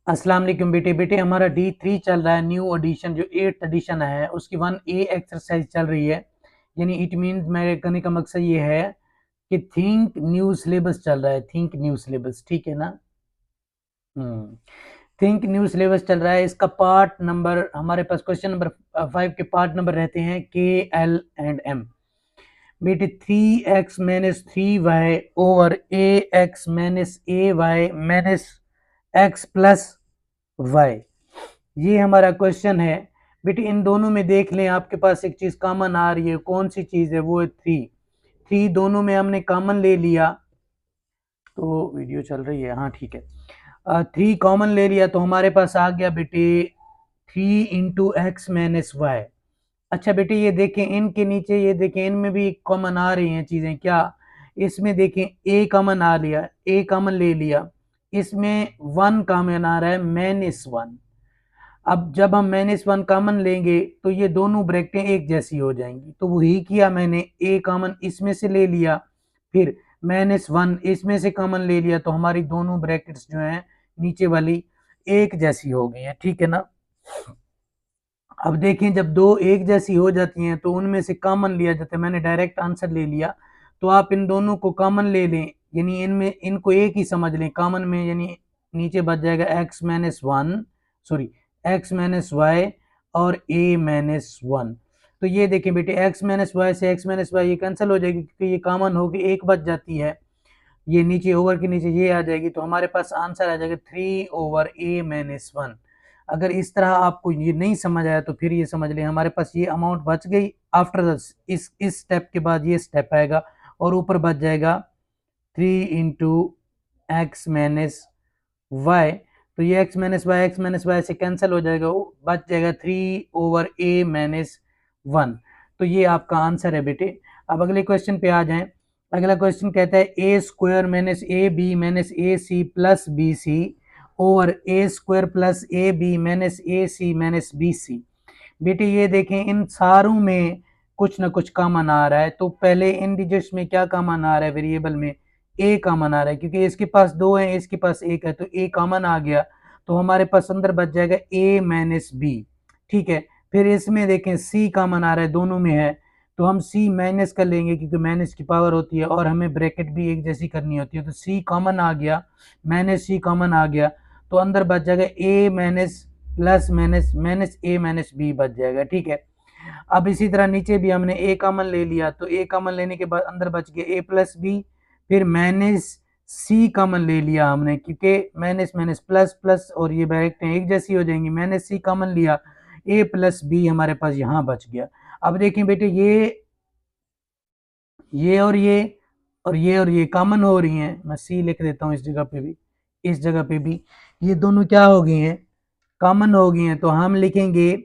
अस्सलाम वालेकुम बेटे हमारा D3 चल रहा है, न्यू एडिशन जो 8th एडिशन है उसकी 1A एक्सरसाइज चल रही है। यानी इट मीन मेरे कहने का मकसद ये है कि थिंक न्यू सिलेबस चल रहा है, थिंक न्यू सिलेबस, ठीक है ना। थिंक न्यू सिलेबस चल रहा है। इसका पार्ट नंबर हमारे पास क्वेश्चन नंबर 5 के पार्ट नंबर रहते हैं K, L एंड M। बेटे 3x-3y over ax-ay minus x plus y, ये हमारा क्वेश्चन है। बेटे इन दोनों में देख लें, आपके पास एक चीज कॉमन आ रही है, कौन सी चीज है? वो है 3 दोनों में हमने कॉमन ले लिया। तो वीडियो चल रही है, हाँ ठीक है। 3 कॉमन ले लिया तो हमारे पास आ गया बेटे 3 × x-y। अच्छा बेटे ये देखें इनके नीचे, ये देखें इनमें भी कॉमन आ रही हैं चीजें क्या। इसमें देखें a कॉमन आ लिया, a कॉमन ले लिया, इसमें 1 कॉमन आ रहा है -1। अब जब हम -1 कॉमन लेंगे तो ये दोनों ब्रैकेटें एक जैसी हो जाएंगी, तो वही किया मैंने, a कॉमन इसमें से ले लिया, फिर -1 इसमें से कॉमन ले लिया, तो हमारी दोनों ब्रैकेट्स जो हैं नीचे वाली एक जैसी हो गई है, ठीक है ना। अब देखें जब दो एक जैसी हो जाती हैं तो उनमें से कॉमन लिया जाता है, मैंने डायरेक्ट आंसर ले लिया। तो आप इन दोनों को कॉमन ले लें, यानी इनमें इनको एक ही समझ लें कॉमन में, यानी नीचे बच जाएगा x-1 और a-1। तो ये देखें बेटे x-y से x-y ये कैंसिल हो जाएगी क्योंकि ये कॉमन होगी, एक बच जाती है, ये नीचे ओवर के नीचे ये आ जाएगी, तो हमारे पास आंसर आ जाएगा 3/a-1। अगर इस तरह आपको ये नहीं समझ आया तो फिर ये समझ लें हमारे पास ये अमाउंट बच गई। आफ्टर इस स्टेप के बाद ये स्टेप आएगा और ऊपर बच जाएगा 3 × x-y। तो ये x-y से कैंसिल हो जाएगा, वो बच जाएगा 3/a-1। तो ये आपका आंसर है बेटे। अब अगले क्वेश्चन पे आ जाएं। अगला क्वेश्चन कहता है a² - ab - ac plus bc over a² plus ab minus ac minus bc। बेटे ये देखें इन सारों में कुछ ना कुछ कॉमन आ रहा है, तो पहले इन डिजिट्स में क्या कॉमन आ रहा है? वेरिएबल में a कॉमन आ रहा है, क्योंकि इसके पास 2 है, इसके पास 1 है, तो a कॉमन आ गया, तो हमारे पास अंदर बच जाएगा a माइनस b, ठीक है। फिर इसमें देखें c कॉमन आ रहा है, दोनों में है, तो हम c माइनस कर लेंगे क्योंकि माइनस की पावर होती है और हमें ब्रैकेट भी एक जैसी करनी होती है, तो c कॉमन आ गया, माइनस c कॉमन आ गया, तो अंदर बच जाएगा a minus plus minus minus a minus b बच जाएगा, ठीक है। अब इसी तरह नीचे भी हमने a कॉमन ले लिया, तो a कॉमन लेने के बाद अंदर बच गया a प्लस बी, फिर माइनस c कॉमन ले लिया हमने क्योंकि माइनस माइनस प्लस प्लस और ये ब्रैकेटें एक जैसी हो जाएंगी, माइनस c कॉमन लिया, a प्लस बी हमारे पास यहाँ बच गया। अब देखें बेटे ये और ये कॉमन हो रही हैं, मैं सी लिख देता हूँ इस जगह पे भी, इस जगह पे भी ये दोनों क्या हो गई हैं? कॉमन हो गई हैं, तो हम लिखेंगे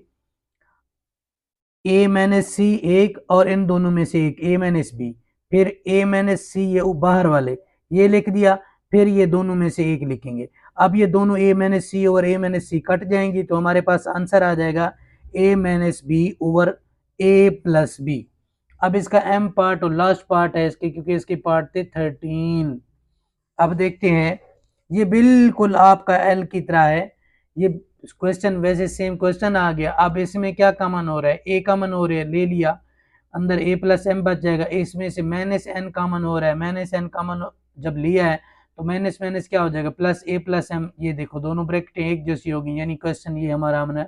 a माइनस सी एक और इन दोनों में से एक a माइनस बी, फिर a माइनस सी ये बाहर वाले ये लिख दिया, फिर ये दोनों में से एक लिखेंगे। अब ये दोनों a माइनस सी और a माइनस सी कट जाएंगी, तो हमारे पास आंसर आ जाएगा a minus B over a plus B. अब इसका m पार्ट और लास्ट पार्ट है इसके, क्योंकि इसके पार्ट थे 13। अब देखते हैं, ये बिल्कुल आपका एल की तरह है, ये क्वेश्चन वैसे सेम क्वेश्चन आ गया। अब इसमें क्या कॉमन हो रहा है? ए कॉमन हो रहा है, ले लिया, अंदर ए प्लस एम बच जाएगा, इसमें से माइनस एन कॉमन हो रहा है, माइनस एन कॉमन जब लिया है तो माइनस माइनस क्या हो जाएगा? प्लस ए प्लस एम, ये देखो दोनों ब्रैकेटें एक जैसी होगी, यानी क्वेश्चन ये हमारा हमने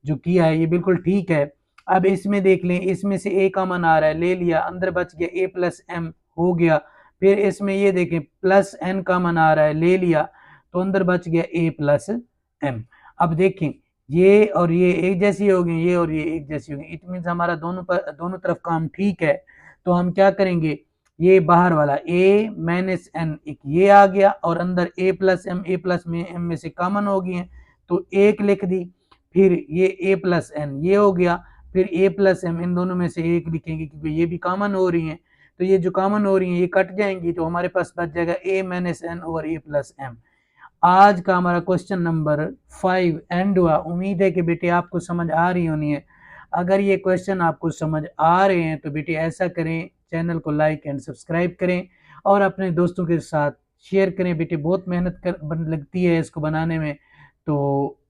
जो किया है ये बिल्कुल ठीक है। अब इसमें देख लें, इसमें से ए कॉमन आ रहा है, ले लिया, अंदर बच गया ए प्लस एम हो गया, फिर इसमें ये देखें प्लस एन कॉमन आ रहा है, ले लिया, तो अंदर बच गया ए प्लस एम। अब देखें ये और ये एक जैसी हो गई, ये और ये एक जैसी हो गई, इट मीन्स हमारा दोनों तरफ काम ठीक है। तो हम क्या करेंगे, ये बाहर वाला a माइनस एन एक ये आ गया और अंदर a प्लस में m में से कॉमन हो गई है, तो एक लिख दी, फिर ये a प्लस एन ये हो गया, फिर a प्लस एम, इन दोनों में से एक लिखेंगे क्योंकि ये भी कॉमन हो रही हैं, तो ये जो कॉमन हो रही हैं ये कट जाएंगी, तो हमारे पास बच जाएगा a minus N over a plus M. आज का हमारा क्वेश्चन नंबर 5 एंड हुआ। उम्मीद है कि बेटे आपको समझ आ रही होनी है। अगर ये क्वेश्चन आपको समझ आ रहे हैं तो बेटे ऐसा करें, चैनल को लाइक एंड सब्सक्राइब करें और अपने दोस्तों के साथ शेयर करें। बेटे बहुत मेहनत लगती है इसको बनाने में, तो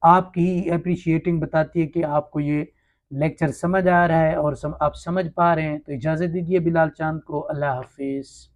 आपकी अप्रिशिएटिंग बताती है कि आपको ये लेक्चर समझ आ रहा है और आप समझ पा रहे हैं। तो इजाज़त दीजिए बिलाल चांद को। अल्लाह हाफिज़।